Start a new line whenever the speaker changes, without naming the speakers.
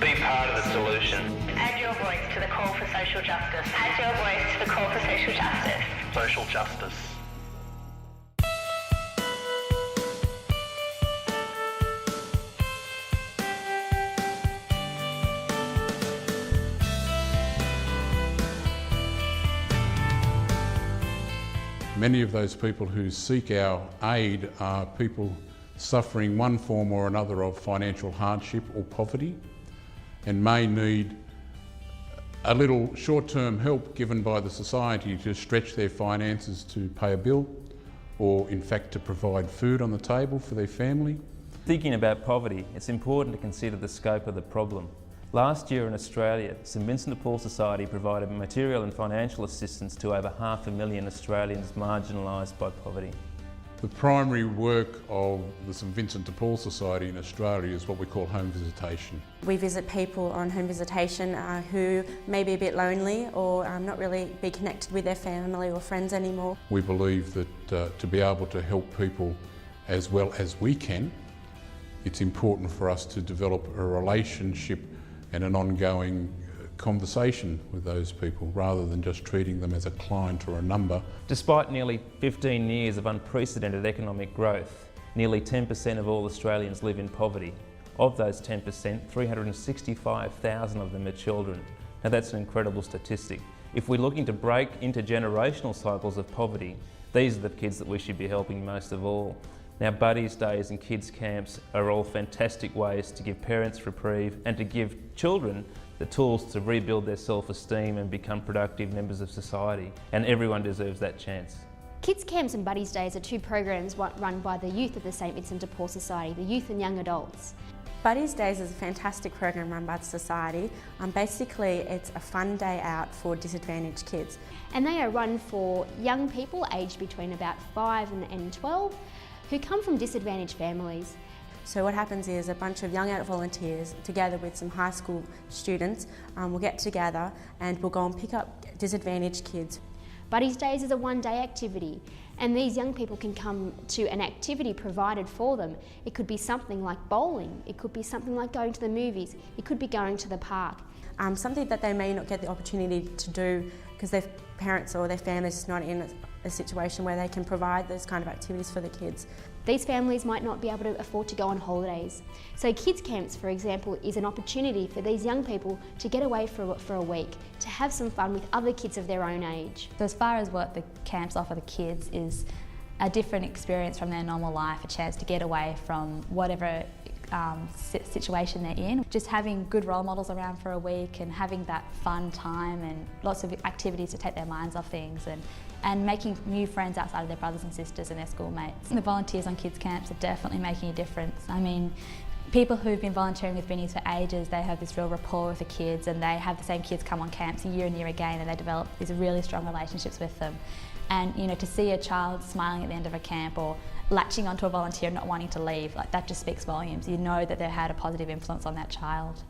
Be part of the solution.
Add your voice to the call for social justice. Add your voice to the call for social justice.
Social justice.
Many of those people who seek our aid are people suffering one form or another of financial hardship or poverty, and may need a little short-term help given by the society to stretch their finances to pay a bill, or in fact to provide food on the table for their family.
Thinking about poverty, it's important to consider the scope of the problem. Last year in Australia, St Vincent de Paul Society provided material and financial assistance to over 500,000 Australians marginalised by poverty.
The primary work of the St Vincent de Paul Society in Australia is what we call home visitation.
We visit people on home visitation who may be a bit lonely or not really be connected with their family or friends anymore.
We believe that to be able to help people as well as we can, it's important for us to develop a relationship and an ongoing conversation with those people rather than just treating them as a client or a number.
Despite nearly 15 years of unprecedented economic growth, nearly 10% of all Australians live in poverty. Of those 10%, 365,000 of them are children. Now that's an incredible statistic. If we're looking to break intergenerational cycles of poverty, these are the kids that we should be helping most of all. Now, buddies days and kids camps are all fantastic ways to give parents reprieve and to give children the tools to rebuild their self-esteem and become productive members of society. And everyone deserves that chance.
Kids Camps and Buddies Days are two programs run by the youth of the St Vincent de Paul Society, the youth and young adults.
Buddies Days is a fantastic program run by the Society. Basically, it's a fun day out for disadvantaged kids.
And they are run for young people aged between about 5 and 12 who come from disadvantaged families.
So what happens is a bunch of young adult volunteers together with some high school students will get together and we'll go and pick up disadvantaged kids.
Buddies Days is a one-day activity and these young people can come to an activity provided for them. It could be something like bowling, it could be something like going to the movies, it could be going to the park. Something that they may not get the opportunity to do because their parents or their families is not in a situation where they can provide those kind of activities for the kids. These families might not be able to afford to go on holidays. So kids camps, for example, is an opportunity for these young people to get away for a week, to have some fun with other kids of their own age.
So as far as what the camps offer the kids is a different experience from their normal life, a chance to get away from whatever situation they're in. Just having good role models around for a week and having that fun time and lots of activities to take their minds off things and making new friends outside of their brothers and sisters and their schoolmates. The volunteers on kids camps are definitely making a difference. I mean, people who've been volunteering with Vinnies for ages, they have this real rapport with the kids and they have the same kids come on camps year and year again and they develop these really strong relationships with them. And you know, to see a child smiling at the end of a camp or latching onto a volunteer and not wanting to leave, like that just speaks volumes. You know that they've had a positive influence on that child.